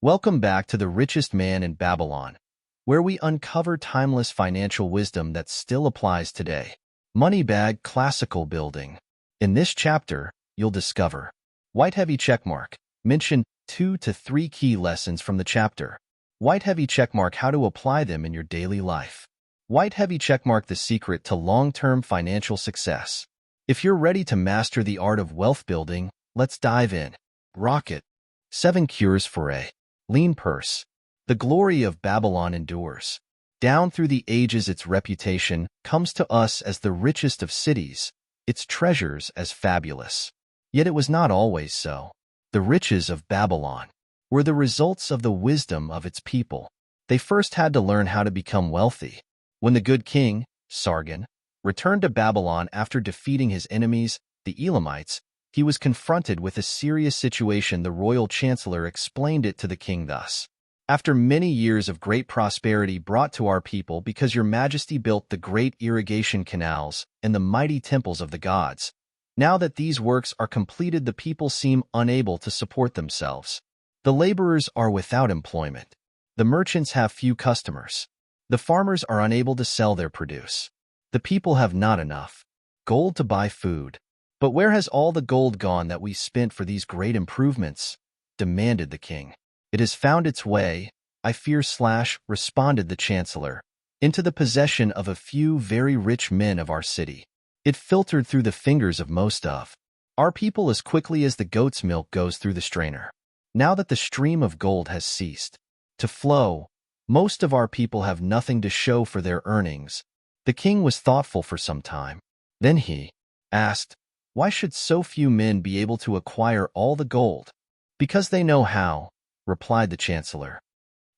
Welcome back to the richest man in Babylon, where we uncover timeless financial wisdom that still applies today. Moneybag Classical Building. In this chapter, you'll discover white heavy checkmark. Mention 2 to 3 key lessons from the chapter. White heavy checkmark, how to apply them in your daily life. White heavy checkmark, the secret to long-term financial success. If you're ready to master the art of wealth building, let's dive in. Rocket. 7 cures for a lean purse. The glory of Babylon endures. Down through the ages, its reputation comes to us as the richest of cities, its treasures as fabulous. Yet it was not always so. The riches of Babylon were the results of the wisdom of its people. They first had to learn how to become wealthy. When the good king, Sargon, returned to Babylon after defeating his enemies, the Elamites, he was confronted with a serious situation. The royal chancellor explained it to the king thus: "After many years of great prosperity brought to our people because your majesty built the great irrigation canals and the mighty temples of the gods, now that these works are completed, the people seem unable to support themselves. The laborers are without employment. The merchants have few customers. The farmers are unable to sell their produce. The people have not enough gold to buy food. But where has all the gold gone that we spent for these great improvements?" demanded the king. "It has found its way, I fear / responded the chancellor, into the possession of a few very rich men of our city. It filtered through the fingers of most of our people as quickly as the goat's milk goes through the strainer. Now that the stream of gold has ceased to flow, most of our people have nothing to show for their earnings." The king was thoughtful for some time. Then he asked, "Why should so few men be able to acquire all the gold?" "Because they know how," replied the chancellor.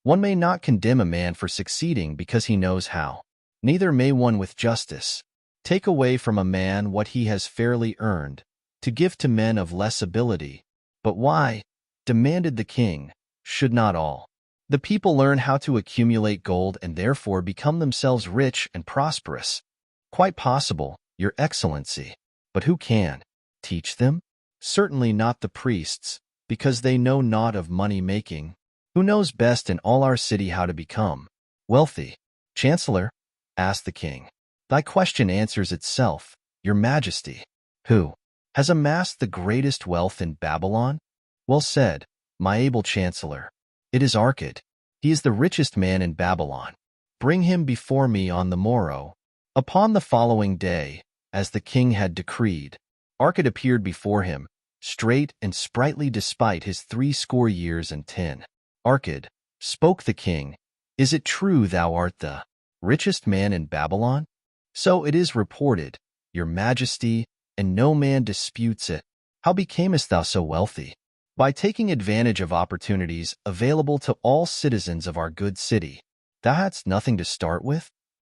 "One may not condemn a man for succeeding because he knows how. Neither may one with justice take away from a man what he has fairly earned, to give to men of less ability." "But why," demanded the king, "should not all the people learn how to accumulate gold and therefore become themselves rich and prosperous?" "Quite possible, Your Excellency. But who can teach them?" "Certainly not the priests, because they know naught of money-making. Who knows best in all our city how to become wealthy?" "Chancellor," asked the king, "thy question answers itself, Your Majesty. Who has amassed the greatest wealth in Babylon?" "Well said, my able chancellor. It is Arkad. He is the richest man in Babylon. Bring him before me on the morrow." Upon the following day, as the king had decreed, Arkad appeared before him, straight and sprightly despite his 70 years and 10. "Arkad," spoke the king, "is it true thou art the richest man in Babylon?" "So it is reported, Your Majesty, and no man disputes it." "How becamest thou so wealthy?" "By taking advantage of opportunities available to all citizens of our good city." "Thou hadst nothing to start with?"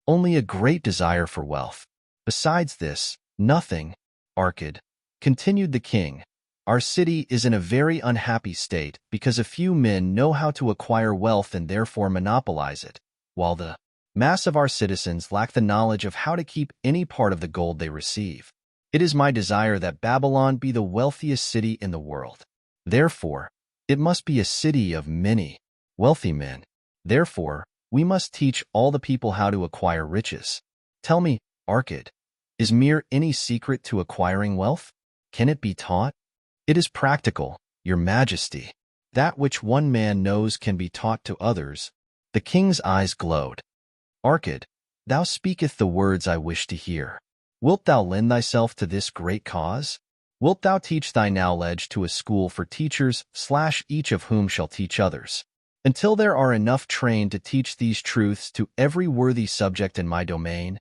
"Only a great desire for wealth. Besides this, nothing." "Arkad," continued the king, "our city is in a very unhappy state because a few men know how to acquire wealth and therefore monopolize it, while the mass of our citizens lack the knowledge of how to keep any part of the gold they receive. It is my desire that Babylon be the wealthiest city in the world. Therefore, it must be a city of many wealthy men. Therefore, we must teach all the people how to acquire riches. Tell me, Arkad, is mere any secret to acquiring wealth? Can it be taught?" "It is practical, Your Majesty. That which one man knows can be taught to others." The king's eyes glowed. "Arkad, thou speakest the words I wish to hear. Wilt thou lend thyself to this great cause? Wilt thou teach thy knowledge to a school for teachers / each of whom shall teach others, until there are enough trained to teach these truths to every worthy subject in my domain?"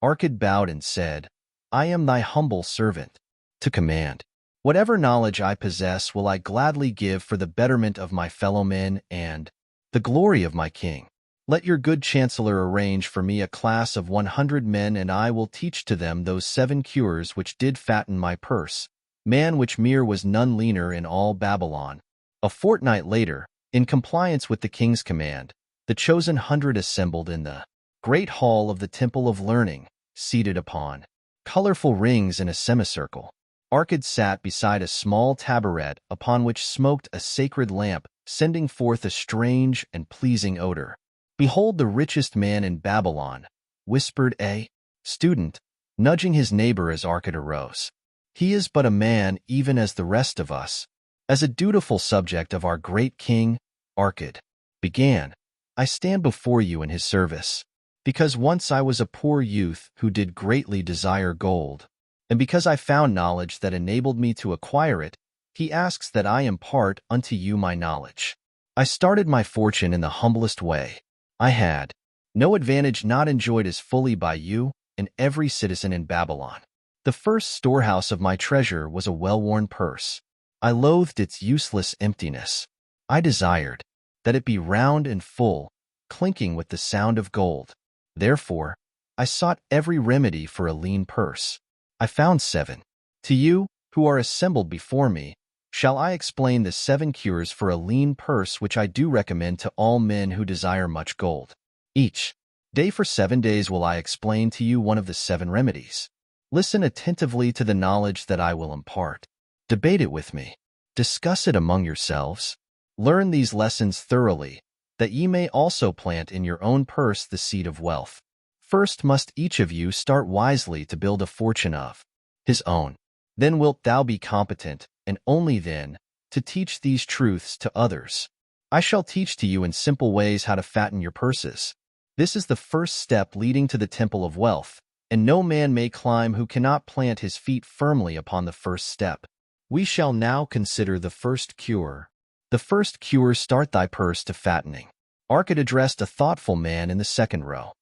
Arkad bowed and said, "I am thy humble servant, to command. Whatever knowledge I possess will I gladly give for the betterment of my fellow men and the glory of my king. Let your good chancellor arrange for me a class of 100 men, and I will teach to them those 7 cures which did fatten my purse, man which mere was none leaner in all Babylon." A fortnight later, in compliance with the king's command, the chosen 100 assembled in the great hall of the Temple of Learning, seated upon colorful rings in a semicircle. Arkad sat beside a small taboret upon which smoked a sacred lamp sending forth a strange and pleasing odor. "Behold the richest man in Babylon," whispered a student, nudging his neighbor as Arcad arose. "He is but a man even as the rest of us. As a dutiful subject of our great king," Arcad began, "I stand before you in his service, because once I was a poor youth who did greatly desire gold, and because I found knowledge that enabled me to acquire it, he asks that I impart unto you my knowledge. I started my fortune in the humblest way. I had no advantage not enjoyed as fully by you and every citizen in Babylon. The first storehouse of my treasure was a well-worn purse. I loathed its useless emptiness. I desired that it be round and full, clinking with the sound of gold. Therefore, I sought every remedy for a lean purse. I found 7. To you, who are assembled before me, shall I explain the 7 cures for a lean purse which I do recommend to all men who desire much gold. Each day for 7 days will I explain to you one of the 7 remedies. Listen attentively to the knowledge that I will impart. Debate it with me. Discuss it among yourselves. Learn these lessons thoroughly, that ye may also plant in your own purse the seed of wealth. First must each of you start wisely to build a fortune of his own. Then wilt thou be competent, and only then, to teach these truths to others. I shall teach to you in simple ways how to fatten your purses. This is the first step leading to the temple of wealth, and no man may climb who cannot plant his feet firmly upon the first step. We shall now consider the first cure. The first cure: start thy purse to fattening." Arcad addressed a thoughtful man in the second row.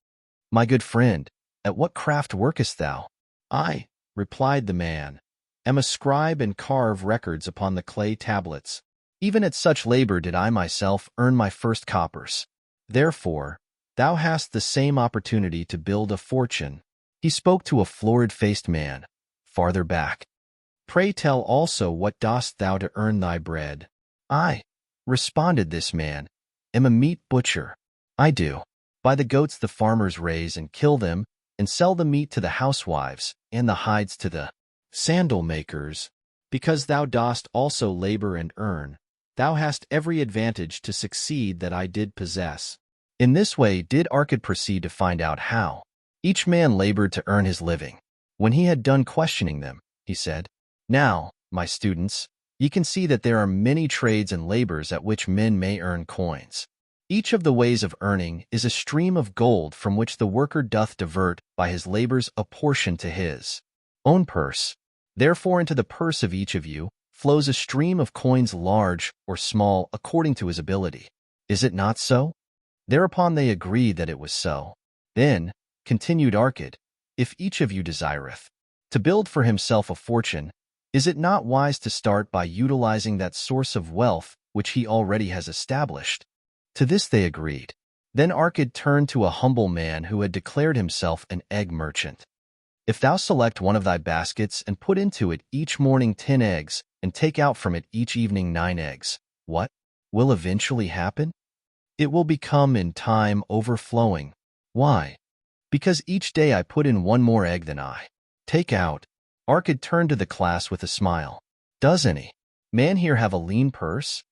"My good friend, at what craft workest thou?" "I," replied the man, "am a scribe and carve records upon the clay tablets. Even at such labor did I myself earn my first coppers. Therefore, thou hast the same opportunity to build a fortune." He spoke to a florid-faced man, farther back. "Pray tell also, what dost thou to earn thy bread?" "I," responded this man, "am a meat butcher. I do buy the goats the farmers raise and kill them, and sell the meat to the housewives, and the hides to the sandal makers. Because thou dost also labor and earn, thou hast every advantage to succeed that I did possess." In this way did Arcad proceed to find out how each man labored to earn his living. When he had done questioning them, he said, "Now, my students, ye can see that there are many trades and labors at which men may earn coins. Each of the ways of earning is a stream of gold from which the worker doth divert by his labors a portion to his own purse. Therefore into the purse of each of you flows a stream of coins, large or small, according to his ability. Is it not so?" Thereupon they agreed that it was so. "Then," continued Arcad, "if each of you desireth to build for himself a fortune, is it not wise to start by utilizing that source of wealth which he already has established?" To this they agreed. Then Arcad turned to a humble man who had declared himself an egg merchant. "If thou select one of thy baskets and put into it each morning 10 eggs, and take out from it each evening 9 eggs, what will eventually happen? It will become in time overflowing. Why? Because each day I put in 1 more egg than I take out." Arcad turned to the class with a smile. "Does any man here have a lean purse?"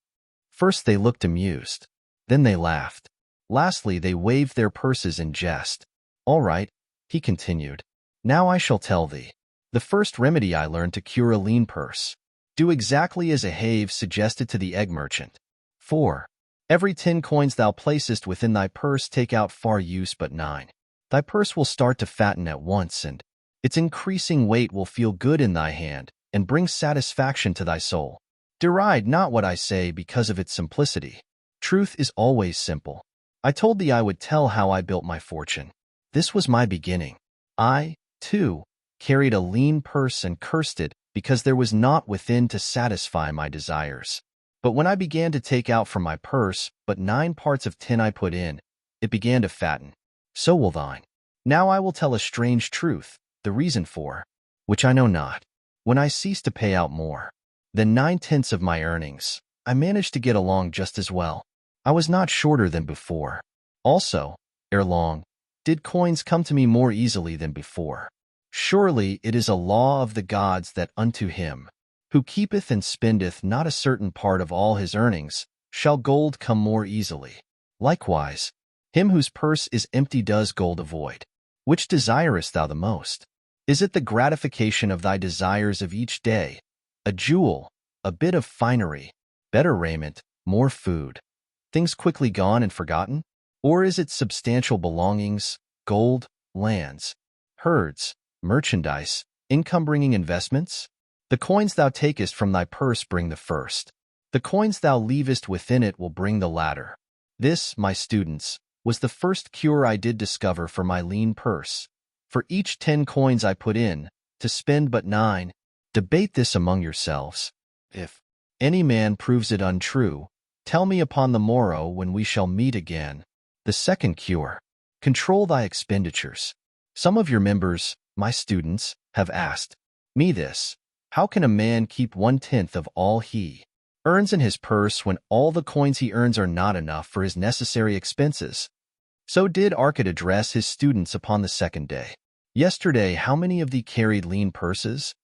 First they looked amused. Then they laughed. Lastly they waved their purses in jest. "All right," he continued. "Now I shall tell thee the first remedy I learned to cure a lean purse. Do exactly as Ahave suggested to the egg merchant. For every 10 coins thou placest within thy purse, take out far use but 9. Thy purse will start to fatten at once, and its increasing weight will feel good in thy hand, and bring satisfaction to thy soul. Deride not what I say because of its simplicity. Truth is always simple. I told thee I would tell how I built my fortune. This was my beginning. I, too, carried a lean purse and cursed it because there was naught within to satisfy my desires. But when I began to take out from my purse but 9 parts of 10 I put in, it began to fatten. So will thine. Now I will tell a strange truth, the reason for which I know not. When I ceased to pay out more than 9/10 of my earnings, I managed to get along just as well. I was not shorter than before. Also, ere long, did coins come to me more easily than before. Surely it is a law of the gods that unto him who keepeth and spendeth not a certain part of all his earnings, shall gold come more easily. Likewise, him whose purse is empty does gold avoid. Which desirest thou the most? Is it the gratification of thy desires of each day, a jewel, a bit of finery, better raiment, more food, things quickly gone and forgotten? Or is it substantial belongings, gold, lands, herds, merchandise, income-bringing investments? The coins thou takest from thy purse bring the first. The coins thou leavest within it will bring the latter. This, my students, was the first cure I did discover for my lean purse. For each 10 coins I put in, to spend but 9. Debate this among yourselves. If any man proves it untrue, tell me upon the morrow when we shall meet again. The second cure: control thy expenditures. Some of your members, my students, have asked me this: how can a man keep 1/10 of all he earns in his purse when all the coins he earns are not enough for his necessary expenses? So did Arcad address his students upon the second day. Yesterday, how many of thee carried lean purses?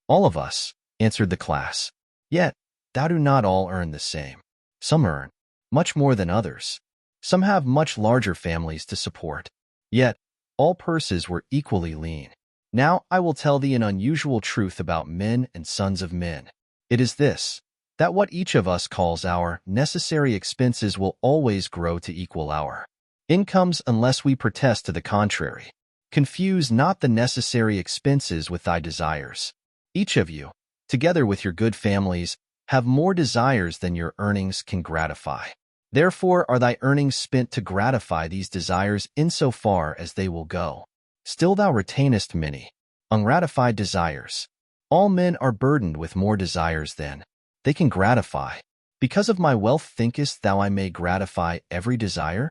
All of us, answered the class. Yet, thou do not all earn the same. Some earn much more than others. Some have much larger families to support. Yet, all purses were equally lean. Now I will tell thee an unusual truth about men and sons of men. It is this, that what each of us calls our necessary expenses will always grow to equal our incomes unless we protest to the contrary. Confuse not the necessary expenses with thy desires. Each of you, together with your good families, have more desires than your earnings can gratify. Therefore are thy earnings spent to gratify these desires insofar as they will go. Still thou retainest many ungratified desires. All men are burdened with more desires than they can gratify. Because of my wealth thinkest thou I may gratify every desire?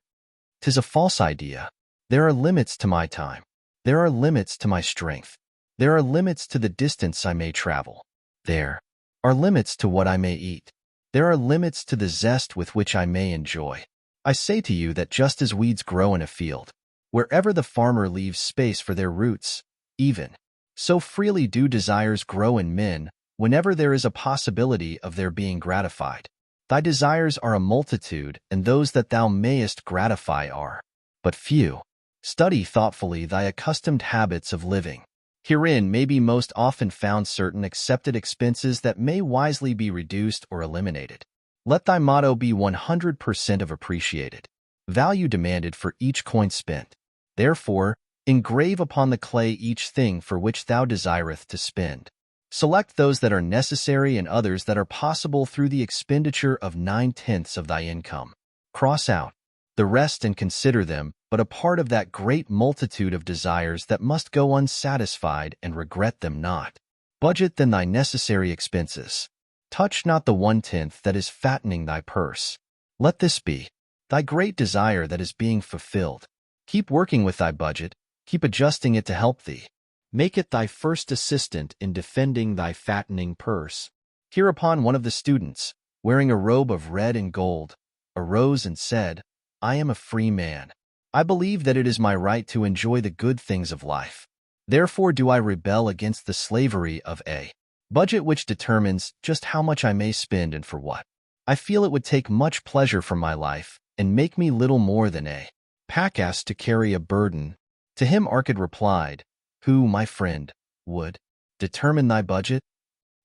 'Tis a false idea. There are limits to my time. There are limits to my strength. There are limits to the distance I may travel. There are limits to what I may eat. There are limits to the zest with which I may enjoy. I say to you that just as weeds grow in a field, wherever the farmer leaves space for their roots, even so freely do desires grow in men whenever there is a possibility of their being gratified. Thy desires are a multitude, and those that thou mayest gratify are but few. Study thoughtfully thy accustomed habits of living. Herein may be most often found certain accepted expenses that may wisely be reduced or eliminated. Let thy motto be 100% of appreciated value demanded for each coin spent. Therefore, engrave upon the clay each thing for which thou desireth to spend. Select those that are necessary and others that are possible through the expenditure of 9/10 of thy income. Cross out the rest and consider them but a part of that great multitude of desires that must go unsatisfied, and regret them not. Budget then thy necessary expenses. Touch not the 1/10 that is fattening thy purse. Let this be thy great desire that is being fulfilled. Keep working with thy budget, keep adjusting it to help thee. Make it thy first assistant in defending thy fattening purse. Hereupon one of the students, wearing a robe of red and gold, arose and said, I am a free man. I believe that it is my right to enjoy the good things of life. Therefore do I rebel against the slavery of a budget which determines just how much I may spend and for what. I feel it would take much pleasure from my life and make me little more than a pack-ass to carry a burden. To him Arcad replied, Who, my friend, would determine thy budget?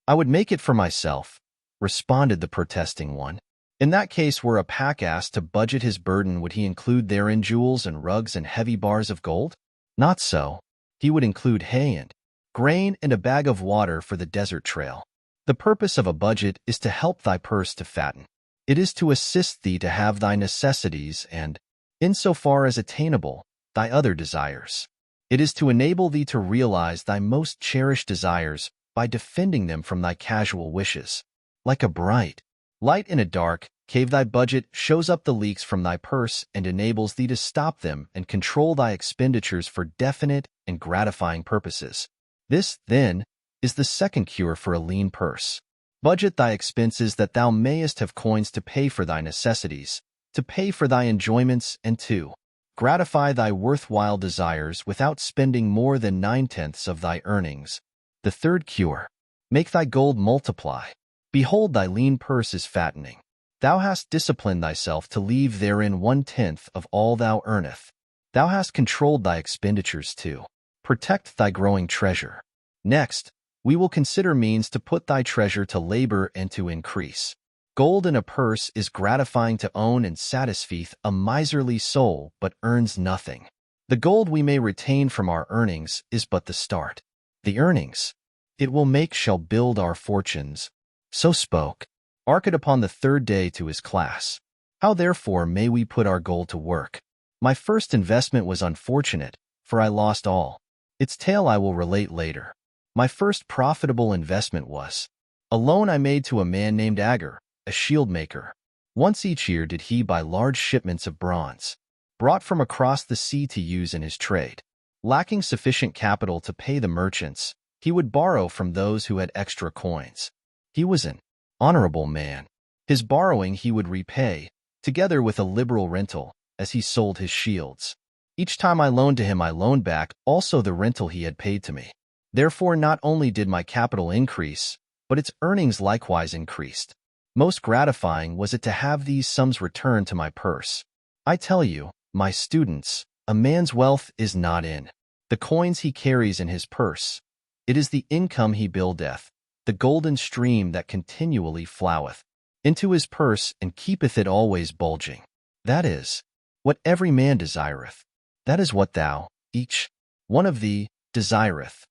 I would make it for myself, responded the protesting one. In that case, were a pack-ass to budget his burden, would he include therein jewels and rugs and heavy bars of gold? Not so. He would include hay and grain and a bag of water for the desert trail. The purpose of a budget is to help thy purse to fatten. It is to assist thee to have thy necessities and, insofar as attainable, thy other desires. It is to enable thee to realize thy most cherished desires by defending them from thy casual wishes. Like a bright light in a dark cave, thy budget shows up the leaks from thy purse and enables thee to stop them and control thy expenditures for definite and gratifying purposes. This, then, is the second cure for a lean purse. Budget thy expenses that thou mayest have coins to pay for thy necessities, to pay for thy enjoyments, and to gratify thy worthwhile desires without spending more than 9/10 of thy earnings. The third cure: make thy gold multiply. Behold, thy lean purse is fattening. Thou hast disciplined thyself to leave therein 1/10 of all thou earnest. Thou hast controlled thy expenditures to protect thy growing treasure. Next, we will consider means to put thy treasure to labor and to increase. Gold in a purse is gratifying to own and satisfieth a miserly soul, but earns nothing. The gold we may retain from our earnings is but the start. The earnings it will make shall build our fortunes. So spoke Arcad upon the third day to his class. How therefore may we put our gold to work? My first investment was unfortunate, for I lost all. Its tale I will relate later. My first profitable investment was a loan I made to a man named Agar, a shield maker. Once each year did he buy large shipments of bronze, brought from across the sea to use in his trade. Lacking sufficient capital to pay the merchants, he would borrow from those who had extra coins. He was an honorable man. His borrowing he would repay, together with a liberal rental, as he sold his shields. Each time I loaned to him I loaned back also the rental he had paid to me. Therefore not only did my capital increase, but its earnings likewise increased. Most gratifying was it to have these sums returned to my purse. I tell you, my students, a man's wealth is not in the coins he carries in his purse. It is the income he buildeth, the golden stream that continually floweth into his purse and keepeth it always bulging. That is what every man desireth. That is what thou, each one of thee, desireth.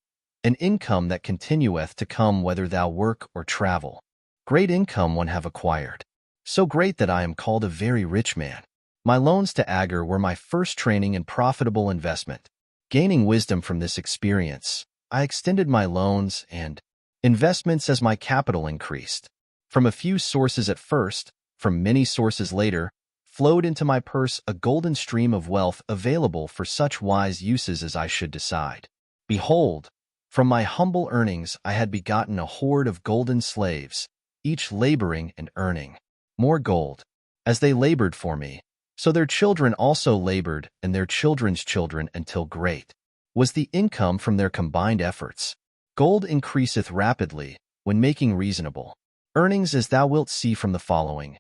An income that continueth to come whether thou work or travel. Great income one have acquired. So great that I am called a very rich man. My loans to Agar were my first training and profitable investment. Gaining wisdom from this experience, I extended my loans and investments as my capital increased. From a few sources at first, from many sources later, flowed into my purse a golden stream of wealth available for such wise uses as I should decide. Behold, from my humble earnings I had begotten a horde of golden slaves, each laboring and earning more gold. As they labored for me, so their children also labored, and their children's children, until great was the income from their combined efforts. Gold increaseth rapidly when making reasonable earnings, as thou wilt see from the following.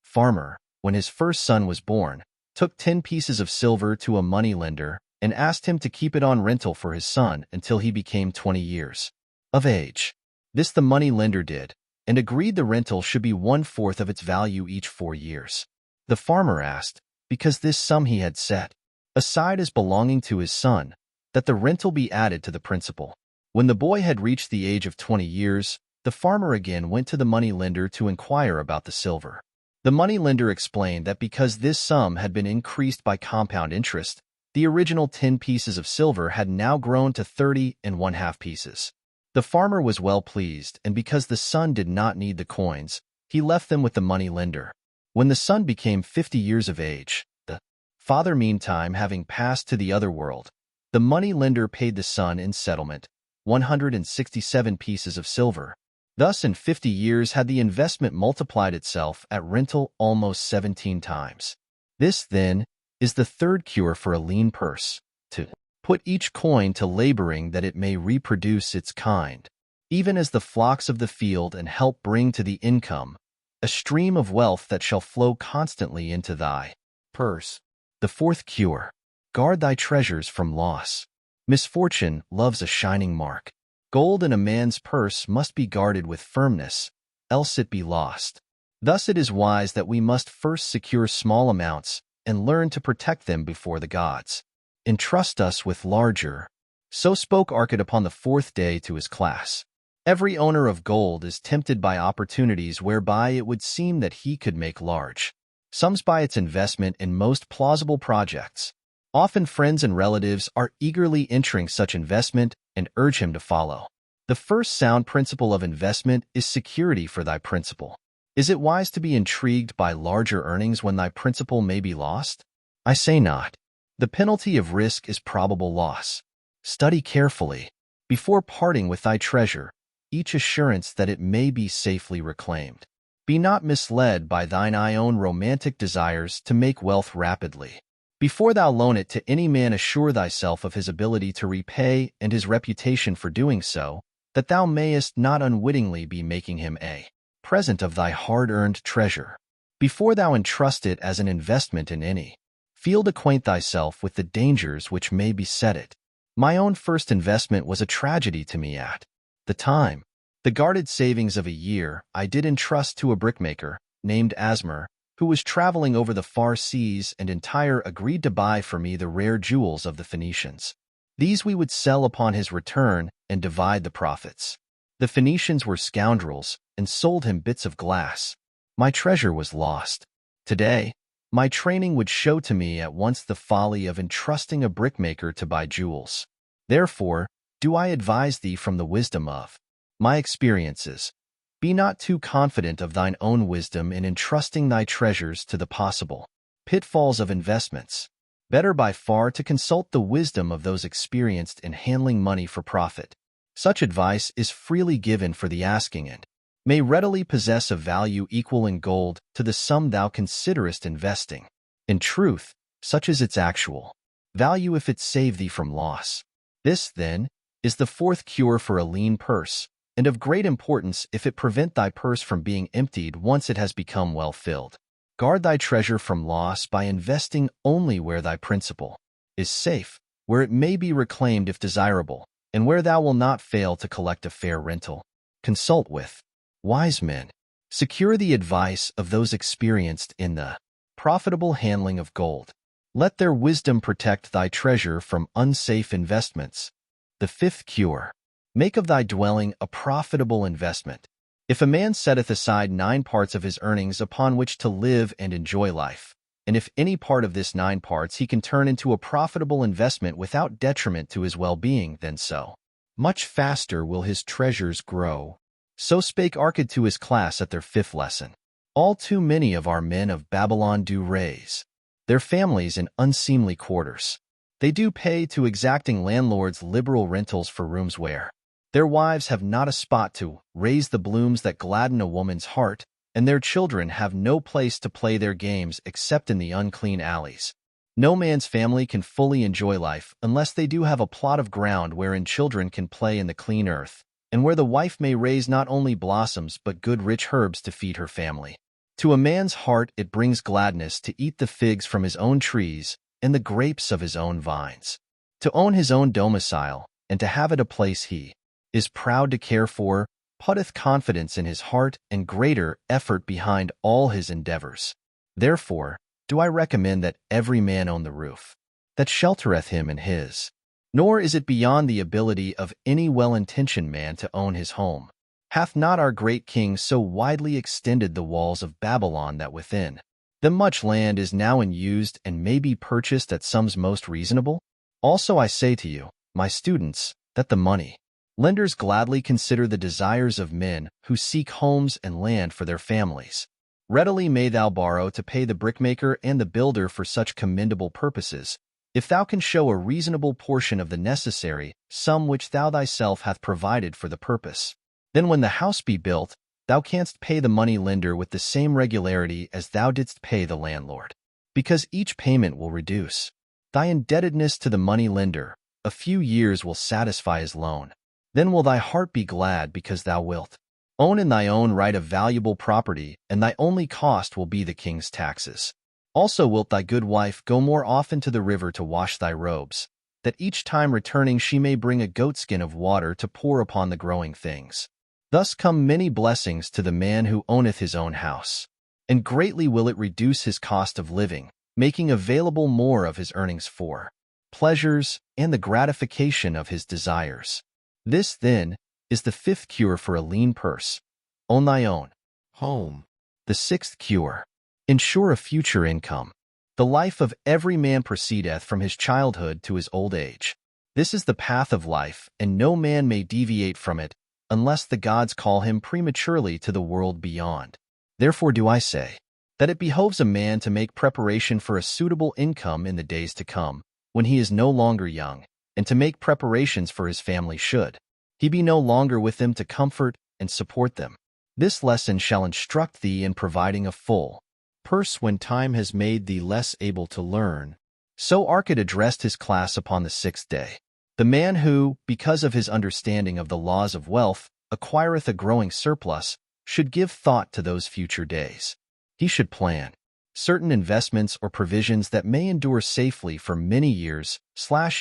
Farmer, when his first son was born, took 10 pieces of silver to a moneylender and asked him to keep it on rental for his son until he became 20 years of age. This the moneylender did, and agreed the rental should be 1/4 of its value each 4 years. The farmer asked, because this sum he had set aside as belonging to his son, that the rental be added to the principal. When the boy had reached the age of 20 years, the farmer again went to the moneylender to inquire about the silver. The moneylender explained that because this sum had been increased by compound interest, the original 10 pieces of silver had now grown to 30½ pieces. The farmer was well pleased, and because the son did not need the coins, he left them with the moneylender. When the son became 50 years of age, the father meantime having passed to the other world, the moneylender paid the son in settlement 167 pieces of silver. Thus in 50 years had the investment multiplied itself at rental almost 17 times. This, then, is the third cure for a lean purse, to put each coin to laboring that it may reproduce its kind, even as the flocks of the field, and help bring to the income a stream of wealth that shall flow constantly into thy purse. The fourth cure, guard thy treasures from loss. Misfortune loves a shining mark. Gold in a man's purse must be guarded with firmness, else it be lost. Thus it is wise that we must first secure small amounts and learn to protect them before the gods. Entrust us with larger. So spoke Arcad upon the fourth day to his class. Every owner of gold is tempted by opportunities whereby it would seem that he could make large sums by its investment in most plausible projects. Often friends and relatives are eagerly entering such investment and urge him to follow. The first sound principle of investment is security for thy principal. Is it wise to be intrigued by larger earnings when thy principal may be lost? I say not. The penalty of risk is probable loss. Study carefully, before parting with thy treasure, each assurance that it may be safely reclaimed. Be not misled by thine own romantic desires to make wealth rapidly. Before thou loan it to any man, assure thyself of his ability to repay and his reputation for doing so, that thou mayest not unwittingly be making him a present of thy hard-earned treasure. Before thou entrust it as an investment in any field, acquaint thyself with the dangers which may beset it. My own first investment was a tragedy to me at the time. The guarded savings of a year I did entrust to a brickmaker named Asmer, who was traveling over the far seas, and entire agreed to buy for me the rare jewels of the Phoenicians. These we would sell upon his return and divide the profits. The Phoenicians were scoundrels and sold him bits of glass. My treasure was lost. Today, my training would show to me at once the folly of entrusting a brickmaker to buy jewels. Therefore, do I advise thee from the wisdom of my experiences. Be not too confident of thine own wisdom in entrusting thy treasures to the possible pitfalls of investments. Better by far to consult the wisdom of those experienced in handling money for profit. Such advice is freely given for the asking, and may readily possess a value equal in gold to the sum thou considerest investing. In truth, such is its actual value if it save thee from loss. This, then, is the fourth cure for a lean purse, and of great importance if it prevent thy purse from being emptied once it has become well filled. Guard thy treasure from loss by investing only where thy principal is safe, where it may be reclaimed if desirable, and where thou wilt not fail to collect a fair rental. Consult with wise men. Secure the advice of those experienced in the profitable handling of gold. Let their wisdom protect thy treasure from unsafe investments. The fifth cure. Make of thy dwelling a profitable investment. If a man setteth aside 9 parts of his earnings upon which to live and enjoy life, and if any part of this 9 parts he can turn into a profitable investment without detriment to his well-being, then so much faster will his treasures grow. So spake Archid to his class at their 5th lesson. All too many of our men of Babylon do raise their families in unseemly quarters. They do pay to exacting landlords liberal rentals for rooms where their wives have not a spot to raise the blooms that gladden a woman's heart, and their children have no place to play their games except in the unclean alleys. No man's family can fully enjoy life unless they do have a plot of ground wherein children can play in the clean earth, and where the wife may raise not only blossoms but good rich herbs to feed her family. To a man's heart it brings gladness to eat the figs from his own trees and the grapes of his own vines. To own his own domicile, and to have it a place he is proud to care for, putteth confidence in his heart and greater effort behind all his endeavors. Therefore, do I recommend that every man own the roof that sheltereth him and his. Nor is it beyond the ability of any well-intentioned man to own his home. Hath not our great king so widely extended the walls of Babylon that within them much land is now unused and may be purchased at sums most reasonable? Also I say to you, my students, that the money lenders gladly consider the desires of men who seek homes and land for their families. Readily may thou borrow to pay the brickmaker and the builder for such commendable purposes, if thou can show a reasonable portion of the necessary sum which thou thyself hath provided for the purpose. Then when the house be built, thou canst pay the money lender with the same regularity as thou didst pay the landlord, because each payment will reduce thy indebtedness to the money lender. A few years will satisfy his loan. Then will thy heart be glad because thou wilt own in thy own right a valuable property, and thy only cost will be the king's taxes. Also wilt thy good wife go more often to the river to wash thy robes, that each time returning she may bring a goatskin of water to pour upon the growing things. Thus come many blessings to the man who owneth his own house, and greatly will it reduce his cost of living, making available more of his earnings for pleasures and the gratification of his desires. This, then, is the 5th cure for a lean purse. Own thy own home. The 6th cure. Ensure a future income. The life of every man proceedeth from his childhood to his old age. This is the path of life, and no man may deviate from it, unless the gods call him prematurely to the world beyond. Therefore do I say, that it behoves a man to make preparation for a suitable income in the days to come, when he is no longer young, and to make preparations for his family should he be no longer with them to comfort and support them. This lesson shall instruct thee in providing a full purse when time has made thee less able to learn. So Archid addressed his class upon the 6th day. The man who, because of his understanding of the laws of wealth, acquireth a growing surplus, should give thought to those future days. He should plan certain investments or provisions that may endure safely for many years,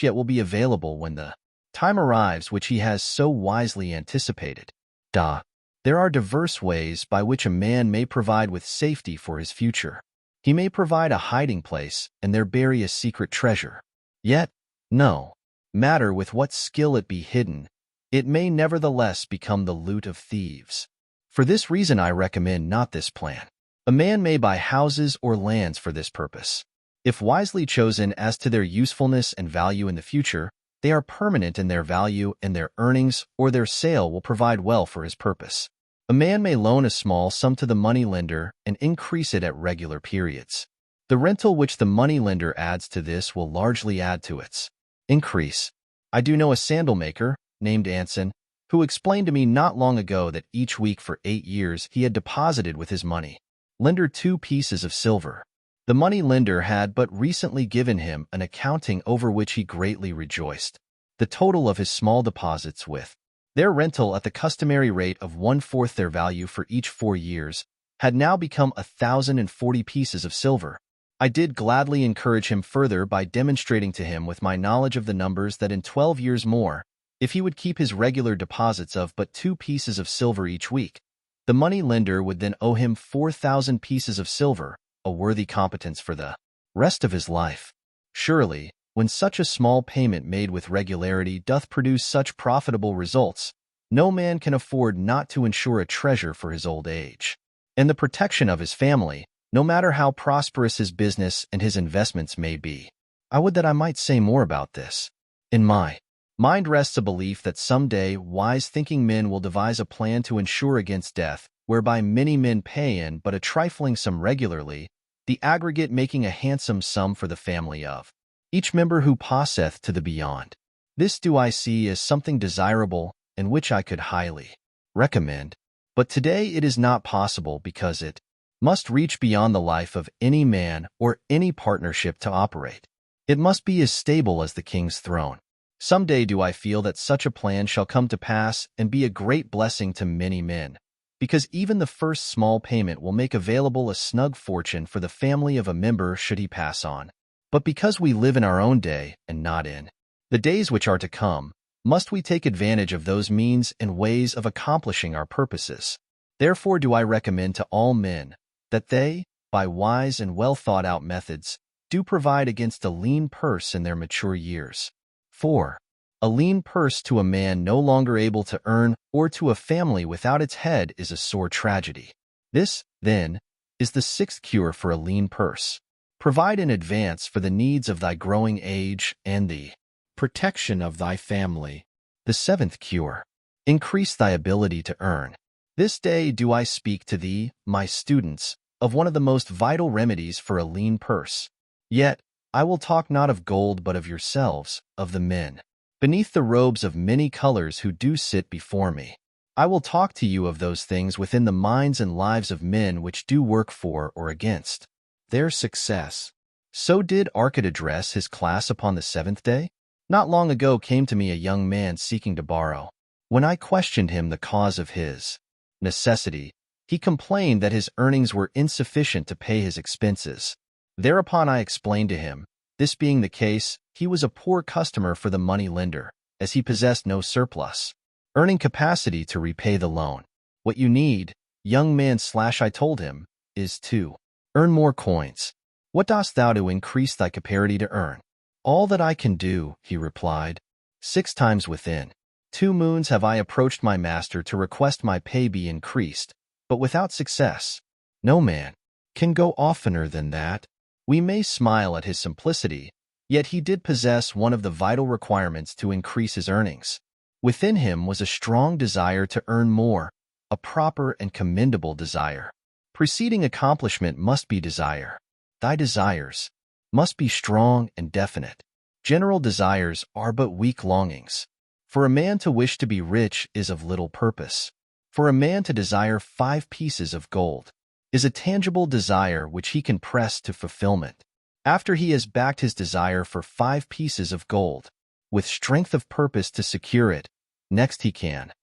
yet will be available when the time arrives which he has so wisely anticipated. There are diverse ways by which a man may provide with safety for his future. He may provide a hiding place and there bury a secret treasure. Yet, no matter with what skill it be hidden, it may nevertheless become the loot of thieves. For this reason I recommend not this plan. A man may buy houses or lands for this purpose. If wisely chosen as to their usefulness and value in the future, they are permanent in their value and their earnings or their sale will provide well for his purpose. A man may loan a small sum to the moneylender and increase it at regular periods. The rental which the moneylender adds to this will largely add to its increase. I do know a sandal maker, named Anson, who explained to me not long ago that each week for 8 years he had deposited with his money lender 2 pieces of silver. The money lender had but recently given him an accounting over which he greatly rejoiced. The total of his small deposits with their rental at the customary rate of 1/4 their value for each 4 years had now become 1,040 pieces of silver. I did gladly encourage him further by demonstrating to him with my knowledge of the numbers that in 12 years more, if he would keep his regular deposits of but 2 pieces of silver each week, the money lender would then owe him 4,000 pieces of silver, a worthy competence for the rest of his life. Surely, when such a small payment made with regularity doth produce such profitable results, no man can afford not to ensure a treasure for his old age and the protection of his family, no matter how prosperous his business and his investments may be. I would that I might say more about this. In my mind rests a belief that someday wise thinking men will devise a plan to insure against death, whereby many men pay in but a trifling sum regularly, the aggregate making a handsome sum for the family of each member who passeth to the beyond. This do I see as something desirable and which I could highly recommend. But today it is not possible because it must reach beyond the life of any man or any partnership to operate. It must be as stable as the king's throne. Some day do I feel that such a plan shall come to pass and be a great blessing to many men, because even the first small payment will make available a snug fortune for the family of a member should he pass on. But because we live in our own day and not in the days which are to come, must we take advantage of those means and ways of accomplishing our purposes. Therefore do I recommend to all men that they, by wise and well-thought-out methods, do provide against a lean purse in their mature years. 4. A lean purse to a man no longer able to earn or to a family without its head is a sore tragedy. This, then, is the 6th cure for a lean purse. Provide in advance for the needs of thy growing age and the protection of thy family. The 7th cure. Increase thy ability to earn. This day do I speak to thee, my students, of one of the most vital remedies for a lean purse. Yet, I will talk not of gold but of yourselves, of the men beneath the robes of many colors who do sit before me. I will talk to you of those things within the minds and lives of men which do work for or against their success. So did Arcad address his class upon the 7th day? Not long ago came to me a young man seeking to borrow. When I questioned him the cause of his necessity, he complained that his earnings were insufficient to pay his expenses. Thereupon I explained to him, this being the case, he was a poor customer for the money lender, as he possessed no surplus earning capacity to repay the loan. What you need, young man I told him, is to earn more coins. What dost thou to increase thy capacity to earn? All that I can do, he replied. 6 times within 2 moons have I approached my master to request my pay be increased, but without success. No man can go oftener than that. We may smile at his simplicity, yet he did possess one of the vital requirements to increase his earnings. Within him was a strong desire to earn more, a proper and commendable desire. Preceding accomplishment must be desire. Thy desires must be strong and definite. General desires are but weak longings. For a man to wish to be rich is of little purpose. For a man to desire 5 pieces of gold is a tangible desire which he can press to fulfillment. After he has backed his desire for 5 pieces of gold, with strength of purpose to secure it, next he can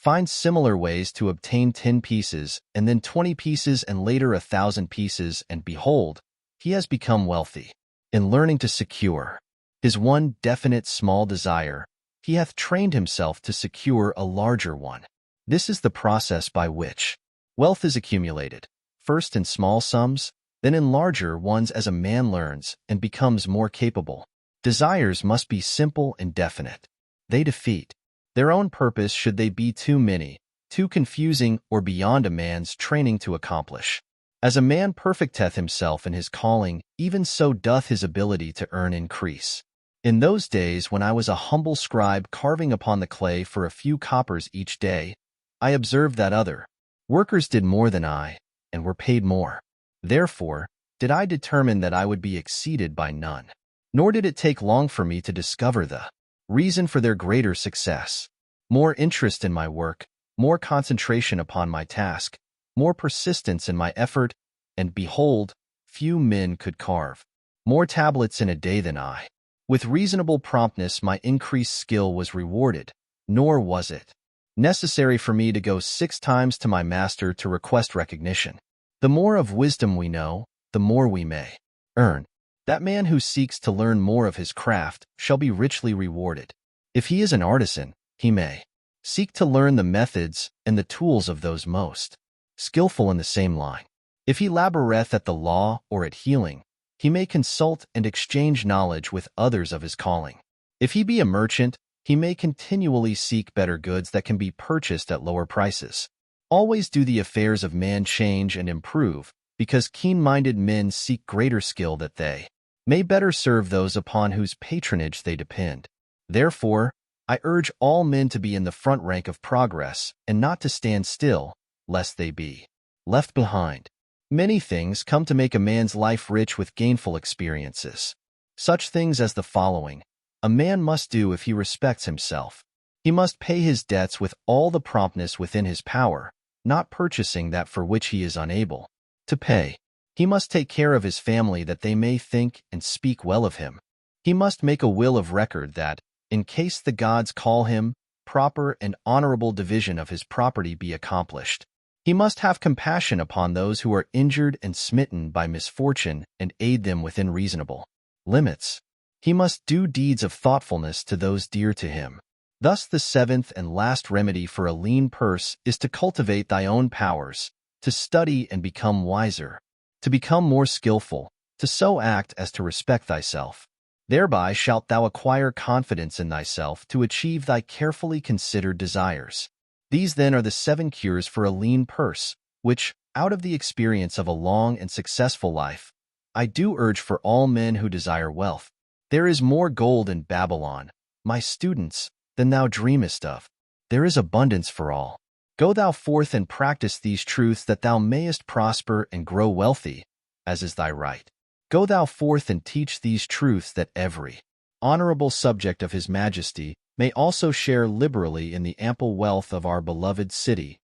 finds similar ways to obtain 10 pieces, and then 20 pieces, and later 1,000 pieces, and behold, he has become wealthy. In learning to secure his one definite small desire, he hath trained himself to secure a larger one. This is the process by which wealth is accumulated, first in small sums, then in larger ones as a man learns and becomes more capable. Desires must be simple and definite. They defeat their own purpose should they be too many, too confusing, or beyond a man's training to accomplish. As a man perfecteth himself in his calling, even so doth his ability to earn increase. In those days when I was a humble scribe carving upon the clay for a few coppers each day, I observed that other workers did more than I, and were paid more. Therefore, did I determine that I would be exceeded by none. Nor did it take long for me to discover the reason for their greater success. More interest in my work, more concentration upon my task, more persistence in my effort, and behold, few men could carve more tablets in a day than I. With reasonable promptness my increased skill was rewarded, nor was it necessary for me to go 6 times to my master to request recognition. The more of wisdom we know, the more we may earn. That man who seeks to learn more of his craft shall be richly rewarded. If he is an artisan, he may seek to learn the methods and the tools of those most skillful in the same line. If he laboreth at the law or at healing, he may consult and exchange knowledge with others of his calling. If he be a merchant, he may continually seek better goods that can be purchased at lower prices. Always do the affairs of man change and improve, because keen-minded men seek greater skill that they may better serve those upon whose patronage they depend. Therefore, I urge all men to be in the front rank of progress and not to stand still, lest they be left behind. Many things come to make a man's life rich with gainful experiences. Such things as the following a man must do if he respects himself. He must pay his debts with all the promptness within his power, not purchasing that for which he is unable to pay. He must take care of his family that they may think and speak well of him. He must make a will of record that, in case the gods call him, proper and honorable division of his property be accomplished. He must have compassion upon those who are injured and smitten by misfortune and aid them within reasonable limits. He must do deeds of thoughtfulness to those dear to him. Thus the 7th and last remedy for a lean purse is to cultivate thy own powers, to study and become wiser, to become more skillful, to so act as to respect thyself. Thereby shalt thou acquire confidence in thyself to achieve thy carefully considered desires. These then are the 7 cures for a lean purse, which, out of the experience of a long and successful life, I do urge for all men who desire wealth. There is more gold in Babylon, my students, than thou dreamest of. There is abundance for all. Go thou forth and practice these truths that thou mayest prosper and grow wealthy, as is thy right. Go thou forth and teach these truths that every honorable subject of his majesty may also share liberally in the ample wealth of our beloved city.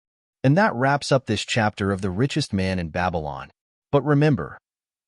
And that wraps up this chapter of the richest man in Babylon. But remember,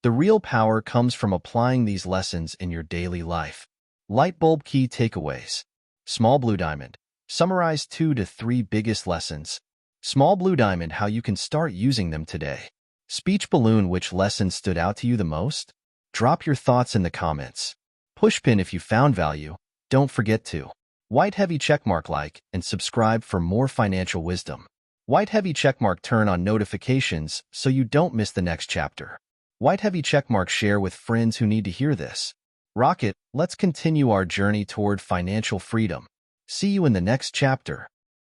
the real power comes from applying these lessons in your daily life. Light bulb key takeaways. Small blue diamond. Summarize 2 to 3 biggest lessons. Small blue diamond, how you can start using them today. Speech balloon, which lesson stood out to you the most? Drop your thoughts in the comments. Pushpin, if you found value, don't forget to white heavy checkmark, like, and subscribe for more financial wisdom. White heavy checkmark, turn on notifications so you don't miss the next chapter. White heavy checkmark, share with friends who need to hear this. Rocket, let's continue our journey toward financial freedom. See you in the next chapter.